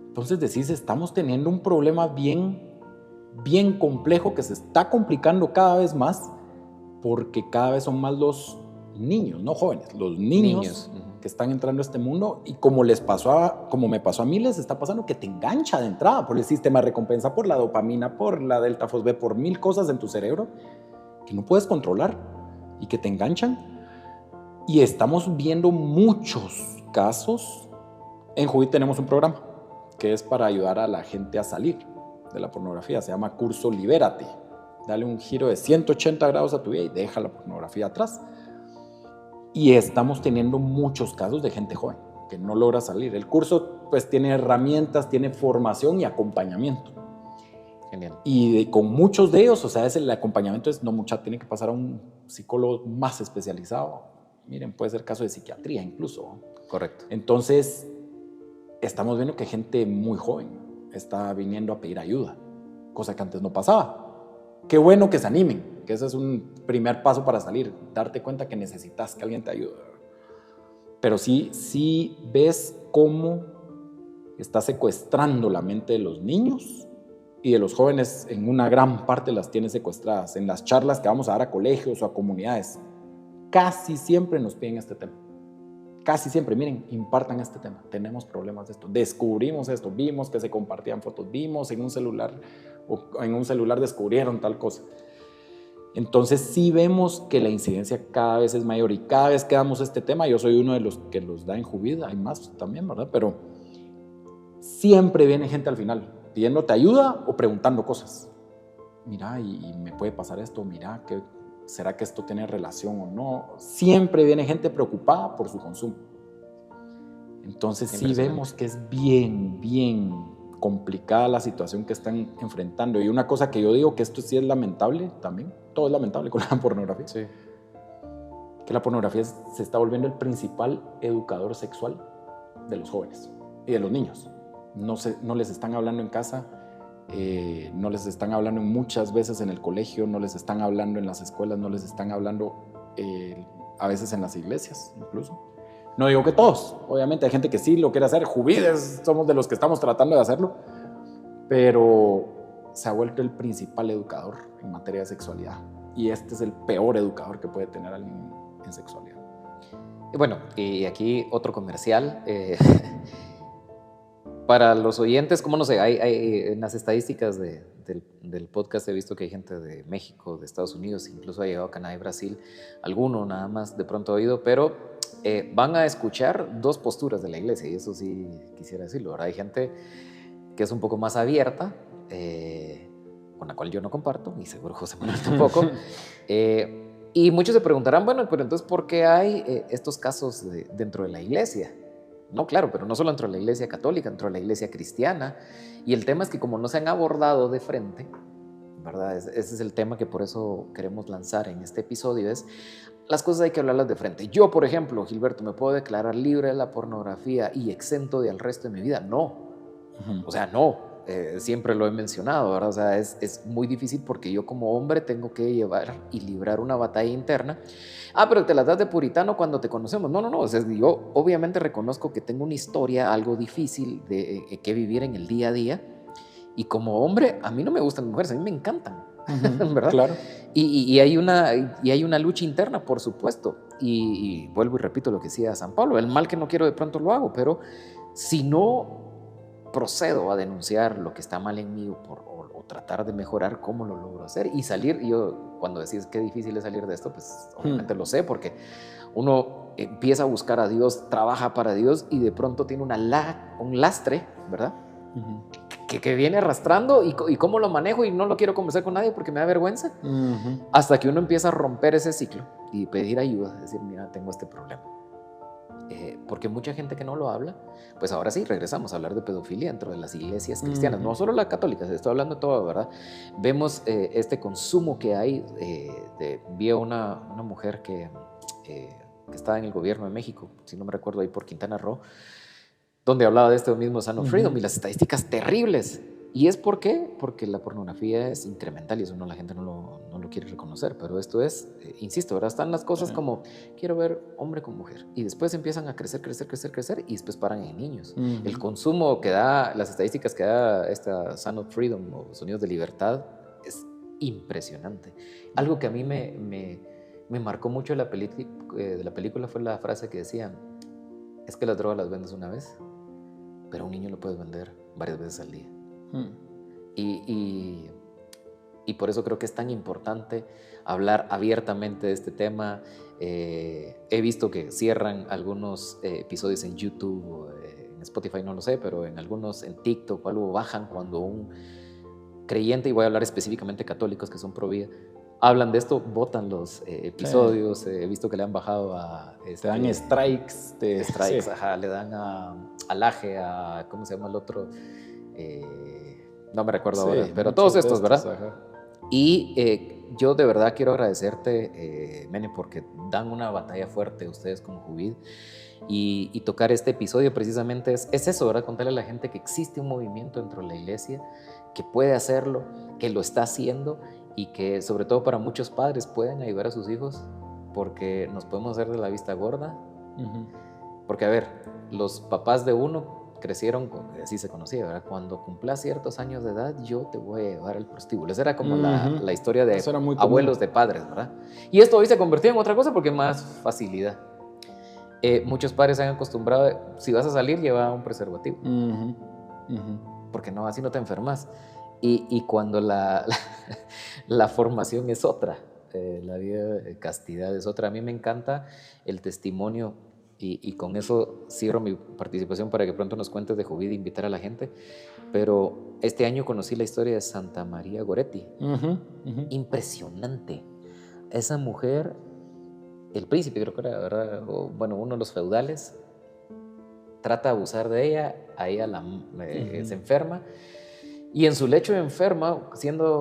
Entonces decís, estamos teniendo un problema bien complejo que se está complicando cada vez más porque cada vez son más los niños, no jóvenes, los niños. Que están entrando a este mundo, y como me pasó a mí, les está pasando que te engancha de entrada por el sistema de recompensa, por la dopamina, por la delta fosb, por 1000 cosas en tu cerebro que no puedes controlar y que te enganchan. Y estamos viendo muchos casos. En Juvid tenemos un programa que es para ayudar a la gente a salir de la pornografía, se llama Curso Libérate. Dale un giro de 180 grados a tu vida y deja la pornografía atrás. Y estamos teniendo muchos casos de gente joven que no logra salir. El curso pues tiene herramientas, tiene formación y acompañamiento. Genial. Y con muchos de ellos, o sea, el acompañamiento es no mucha, tiene que pasar a un psicólogo más especializado. Miren, puede ser caso de psiquiatría incluso. Correcto. Entonces, estamos viendo que gente muy joven está viniendo a pedir ayuda, cosa que antes no pasaba. Qué bueno que se animen, que ese es un primer paso para salir, darte cuenta que necesitas que alguien te ayude. Pero sí ves cómo está secuestrando la mente de los niños y de los jóvenes. En una gran parte las tiene secuestradas. En las charlas que vamos a dar a colegios o a comunidades, casi siempre nos piden este tema. Casi siempre, miren, impartan este tema. Tenemos problemas de esto. Descubrimos esto. Vimos que se compartían fotos. Vimos en un celular descubrieron tal cosa. Entonces sí vemos que la incidencia cada vez es mayor, y cada vez que damos este tema, yo soy uno de los que los da en Juvid, hay más también, ¿verdad? Pero siempre viene gente al final pidiéndote ayuda o preguntando cosas. Mira, y me puede pasar esto, mira, ¿será que esto tiene relación o no? Siempre viene gente preocupada por su consumo. Entonces sí vemos que es bien complicada la situación que están enfrentando. Y una cosa que yo digo, que esto sí es lamentable también, todo es lamentable con la pornografía, sí, que la pornografía se está volviendo el principal educador sexual de los jóvenes y de los niños. No les están hablando en casa no les están hablando muchas veces en el colegio, no les están hablando en las escuelas, no les están hablando a veces en las iglesias incluso. No digo que todos, obviamente hay gente que sí lo quiere hacer, Juvides somos de los que estamos tratando de hacerlo, pero se ha vuelto el principal educador en materia de sexualidad y este es el peor educador que puede tener alguien en sexualidad. Y bueno, y aquí otro comercial. Para los oyentes, ¿cómo no sé? En las estadísticas del podcast he visto que hay gente de México, de Estados Unidos, incluso ha llegado a Canadá y Brasil, alguno nada más de pronto oído, pero van a escuchar dos posturas de la iglesia, y eso sí quisiera decirlo. Ahora hay gente que es un poco más abierta, con la cual yo no comparto, y seguro José Manuel tampoco. Y muchos se preguntarán, bueno, pero entonces, ¿por qué hay estos casos dentro de la iglesia? No, claro, pero no solo dentro de la iglesia católica, dentro de la iglesia cristiana. Y el tema es que como no se han abordado de frente, ¿verdad? Ese es el tema que por eso queremos lanzar en este episodio, es las cosas hay que hablarlas de frente. Yo, por ejemplo, Gilberto, ¿me puedo declarar libre de la pornografía y exento del resto de mi vida? No. O sea, no. Siempre lo he mencionado, ¿verdad? O sea, es muy difícil porque yo como hombre tengo que llevar y librar una batalla interna. Pero te las das de puritano cuando te conocemos. No. O sea, yo obviamente reconozco que tengo una historia algo difícil de que vivir en el día a día. Y como hombre, a mí no me gustan las mujeres, a mí me encantan, ¿verdad? Claro. Y hay una lucha interna, por supuesto. Y vuelvo y repito lo que decía San Pablo, el mal que no quiero de pronto lo hago, pero si no procedo a denunciar lo que está mal en mí o tratar de mejorar, ¿cómo lo logro hacer? Y salir, yo cuando decís qué difícil es salir de esto, pues obviamente lo sé, porque uno empieza a buscar a Dios, trabaja para Dios y de pronto tiene un lastre, ¿verdad? Que viene arrastrando y cómo lo manejo y no lo quiero conversar con nadie porque me da vergüenza. Hasta que uno empieza a romper ese ciclo y pedir ayuda, decir, mira, tengo este problema. Porque mucha gente que no lo habla, pues ahora sí, regresamos a hablar de pedofilia dentro de las iglesias cristianas, no solo la católica, se está hablando de todo, ¿verdad? Vemos este consumo que hay. Vi a una mujer que estaba en el gobierno de México, si no me recuerdo, ahí por Quintana Roo, donde hablaba de este mismo Son of Freedom y las estadísticas terribles. ¿Y es por qué? Porque la pornografía es incremental y eso la gente no lo quiere reconocer, pero esto es, insisto, ahora están las cosas como, quiero ver hombre con mujer, y después empiezan a crecer, y después paran en niños. El consumo que da, las estadísticas que da esta Son of Freedom o Sonidos de Libertad es impresionante. Algo que a mí me marcó mucho de la película fue la frase que decía, es que las drogas las vendes una vez, pero a un niño lo puedes vender varias veces al día. Y por eso creo que es tan importante hablar abiertamente de este tema. He visto que cierran algunos episodios en YouTube, en Spotify no lo sé, pero en algunos en TikTok o algo bajan cuando un creyente, y voy a hablar específicamente católicos que son pro vida, hablan de esto, botan los episodios. He visto que le han bajado a... Te dan strikes. Strikes, sí. Ajá, le dan al Aje, ¿cómo se llama el otro? No me recuerdo ahora, pero todos estos, ¿verdad? Ajá. Y yo de verdad quiero agradecerte, Mene, porque dan una batalla fuerte ustedes como Juvid, y tocar este episodio precisamente es eso, ¿verdad? Contarle a la gente que existe un movimiento dentro de la iglesia que puede hacerlo, que lo está haciendo y que sobre todo para muchos padres pueden ayudar a sus hijos, porque nos podemos hacer de la vista gorda. Porque a ver, los papás de uno crecieron, así se conocía, ¿verdad? Cuando cumplas ciertos años de edad, yo te voy a llevar al prostíbulo. Esa era como la historia de abuelos de padres, ¿verdad? Y esto hoy se ha convertido en otra cosa porque más facilidad. Muchos padres se han acostumbrado, si vas a salir, lleva un preservativo. Porque no, así no te enfermas. Y cuando la formación es otra, la vida de castidad es otra. A mí me encanta el testimonio. Y con eso cierro mi participación para que pronto nos cuentes de Juvid e invitar a la gente. Pero este año conocí la historia de Santa María Goretti. Impresionante. Esa mujer, el príncipe creo que era, ¿verdad? Bueno, uno de los feudales, trata de abusar de ella, a ella se enferma Y en su lecho de enferma,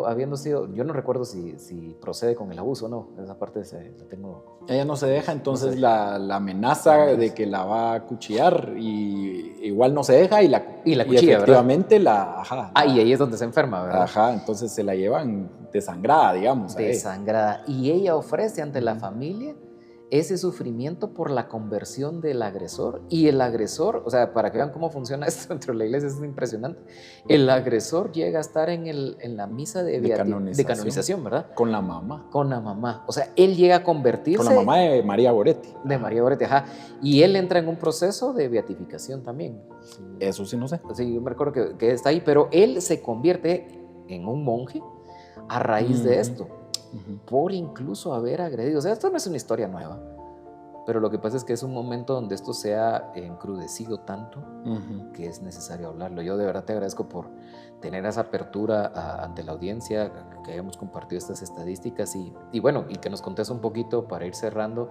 habiendo sido, yo no recuerdo si procede con el abuso o no, esa parte la tengo. Ella no se deja, entonces No sé. la amenaza de que la va a cuchillar y igual no se deja y la cuchilla, efectivamente ¿verdad? Y ahí es donde se enferma, ¿verdad? Ajá, entonces se la llevan desangrada, digamos. Desangrada. Y ella ofrece ante la familia ese sufrimiento por la conversión del agresor. Y el agresor, o sea, para que vean cómo funciona esto dentro de la iglesia, es impresionante. El agresor llega a estar en la misa de canonización, ¿verdad? Con la mamá. Con la mamá. O sea, él llega a convertirse. Con la mamá de María Goretti. De María Goretti, ajá. Y él entra en un proceso de beatificación también. Sí. Eso sí no sé. Sí, yo me recuerdo que está ahí, pero él se convierte en un monje a raíz de esto. Por incluso haber agredido. O sea, esto no es una historia nueva, pero lo que pasa es que es un momento donde esto se ha encrudecido tanto que es necesario hablarlo. Yo de verdad te agradezco por tener esa apertura ante la audiencia, que hayamos compartido estas estadísticas y bueno, y que nos contes un poquito para ir cerrando.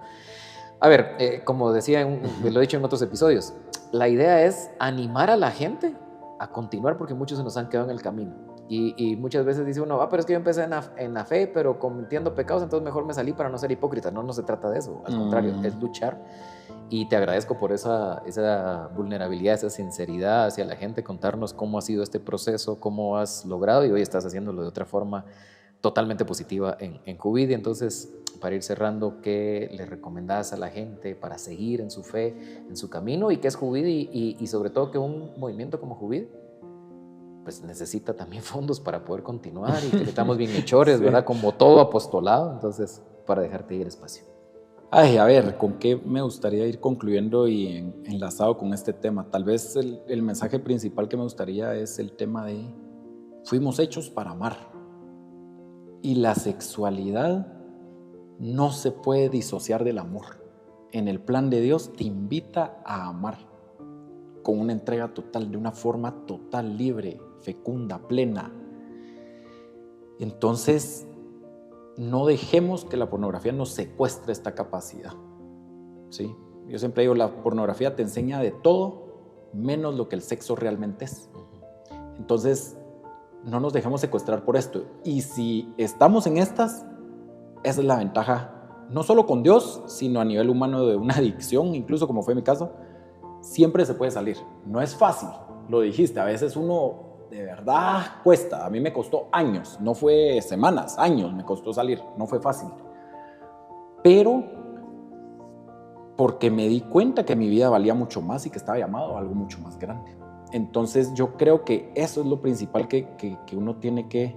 A ver, como decía, lo he dicho en otros episodios, la idea es animar a la gente a continuar porque muchos se nos han quedado en el camino. Y muchas veces dice uno, pero es que yo empecé en la fe, pero cometiendo pecados, entonces mejor me salí para no ser hipócrita. No se trata de eso, al contrario, es luchar. Y te agradezco por esa vulnerabilidad, esa sinceridad hacia la gente, contarnos cómo ha sido este proceso, cómo has logrado, y hoy estás haciéndolo de otra forma totalmente positiva en Juvid. Entonces, para ir cerrando, ¿qué le recomendás a la gente para seguir en su fe, en su camino? ¿Y qué es Juvid? Y sobre todo que un movimiento como Juvid pues necesita también fondos para poder continuar y que estamos bien hechores, sí, ¿verdad? Como todo apostolado. Entonces, para dejarte ir espacio. Ay, a ver, ¿con qué me gustaría ir concluyendo y enlazado con este tema? Tal vez el mensaje principal que me gustaría es el tema de fuimos hechos para amar. Y la sexualidad no se puede disociar del amor. En el plan de Dios te invita a amar con una entrega total, de una forma total, libre, fecunda, plena. Entonces, no dejemos que la pornografía nos secuestre esta capacidad, ¿sí? Yo siempre digo, la pornografía te enseña de todo, menos lo que el sexo realmente es. Entonces, no nos dejemos secuestrar por esto. Y si estamos en estas, esa es la ventaja, no solo con Dios, sino a nivel humano de una adicción, incluso como fue mi caso, siempre se puede salir. No es fácil, lo dijiste, a veces uno de verdad cuesta. A mí me costó años, no fue semanas, años me costó salir, no fue fácil. Pero porque me di cuenta que mi vida valía mucho más y que estaba llamado a algo mucho más grande. Entonces yo creo que eso es lo principal que uno tiene que,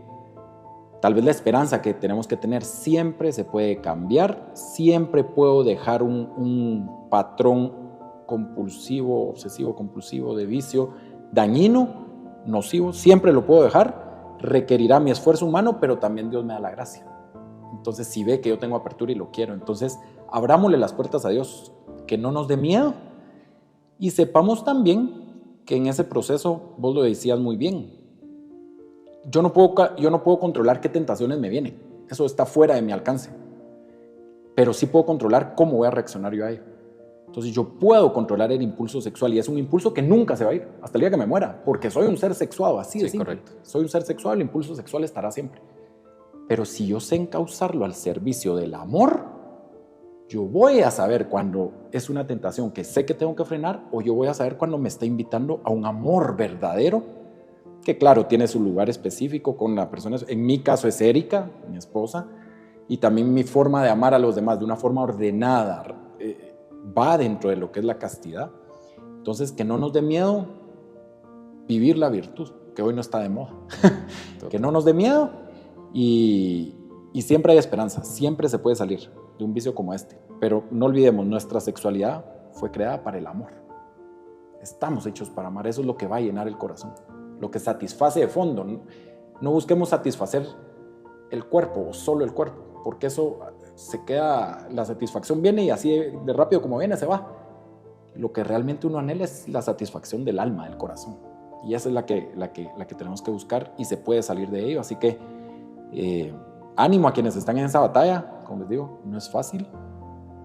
tal vez la esperanza que tenemos que tener, siempre se puede cambiar, siempre puedo dejar un patrón compulsivo, obsesivo, compulsivo, de vicio, dañino, nocivo, siempre lo puedo dejar, requerirá mi esfuerzo humano, pero también Dios me da la gracia. Entonces, si ve que yo tengo apertura y lo quiero, entonces abrámosle las puertas a Dios, que no nos dé miedo y sepamos también que en ese proceso, vos lo decías muy bien, yo no puedo controlar qué tentaciones me vienen, eso está fuera de mi alcance, pero sí puedo controlar cómo voy a reaccionar yo a ello. Entonces yo puedo controlar el impulso sexual y es un impulso que nunca se va a ir hasta el día que me muera, porque soy un ser sexuado, así de simple. Correcto. Soy un ser sexuado, el impulso sexual estará siempre. Pero si yo sé encauzarlo al servicio del amor, yo voy a saber cuando es una tentación que sé que tengo que frenar, o yo voy a saber cuando me está invitando a un amor verdadero, que claro, tiene su lugar específico con la persona. En mi caso es Erika, mi esposa, y también mi forma de amar a los demás de una forma ordenada, va dentro de lo que es la castidad. Entonces, que no nos dé miedo vivir la virtud, que hoy no está de moda. Que no nos dé miedo y siempre hay esperanza, siempre se puede salir de un vicio como este. Pero no olvidemos, nuestra sexualidad fue creada para el amor. Estamos hechos para amar, eso es lo que va a llenar el corazón, lo que satisface de fondo. No busquemos satisfacer el cuerpo o solo el cuerpo, porque eso se queda, la satisfacción viene y así de rápido como viene se va. Lo que realmente uno anhela es la satisfacción del alma, del corazón, y esa es la que tenemos que buscar y se puede salir de ello. Así que ánimo a quienes están en esa batalla. Como les digo, no es fácil,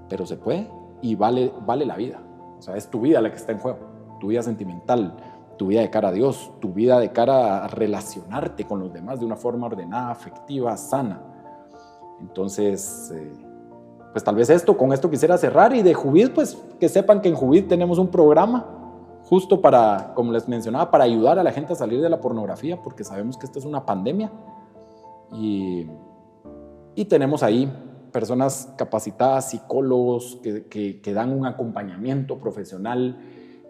pero se puede y vale la vida. O sea, es tu vida la que está en juego, tu vida sentimental, tu vida de cara a Dios, tu vida de cara a relacionarte con los demás de una forma ordenada, afectiva, sana. Entonces, pues tal vez con esto quisiera cerrar. Y de Juvid, pues que sepan que en Juvid tenemos un programa justo para, como les mencionaba, para ayudar a la gente a salir de la pornografía, porque sabemos que esta es una pandemia. Y tenemos ahí personas capacitadas, psicólogos que dan un acompañamiento profesional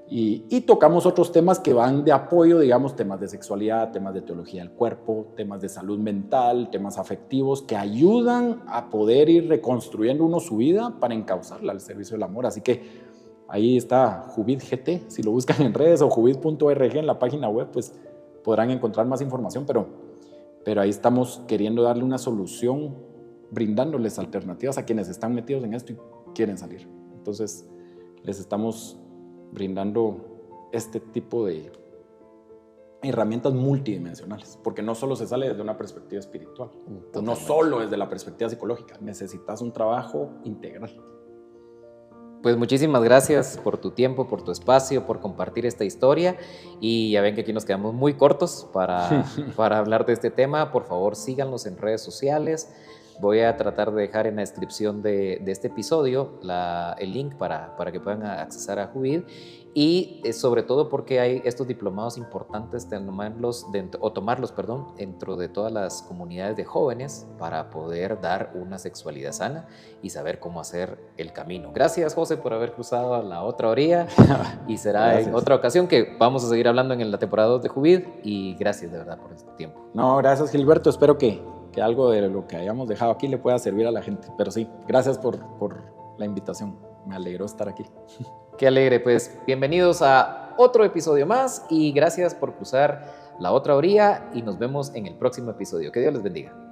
y tocamos otros temas que van de apoyo, digamos, temas de sexualidad, temas de teología del cuerpo, temas de salud mental, temas afectivos que ayudan a poder ir reconstruyendo uno su vida para encauzarla al servicio del amor. Así que ahí está Juvid GT, si lo buscan en redes, o juvid.org en la página web, pues podrán encontrar más información, pero ahí estamos queriendo darle una solución, brindándoles alternativas a quienes están metidos en esto y quieren salir. Entonces, les estamos brindando este tipo de herramientas multidimensionales, porque no solo se sale desde una perspectiva espiritual, no solo desde la perspectiva psicológica, necesitas un trabajo integral. Pues muchísimas gracias por tu tiempo, por tu espacio, por compartir esta historia, y ya ven que aquí nos quedamos muy cortos para hablar de este tema. Por favor, síganos en redes sociales. Voy a tratar de dejar en la descripción de este episodio el link para que puedan accesar a Juvid, y sobre todo porque hay estos diplomados importantes de tomarlos dentro de todas las comunidades de jóvenes para poder dar una sexualidad sana y saber cómo hacer el camino. Gracias, José, por haber cruzado a la otra orilla, y será gracias. En otra ocasión que vamos a seguir hablando en la temporada 2 de Juvid, y gracias de verdad por este tiempo. No, gracias, Gilberto, espero que algo de lo que hayamos dejado aquí le pueda servir a la gente. Pero sí, gracias por la invitación. Me alegró estar aquí. Qué alegre, pues bienvenidos a otro episodio más y gracias por cruzar la otra orilla, y nos vemos en el próximo episodio. Que Dios les bendiga.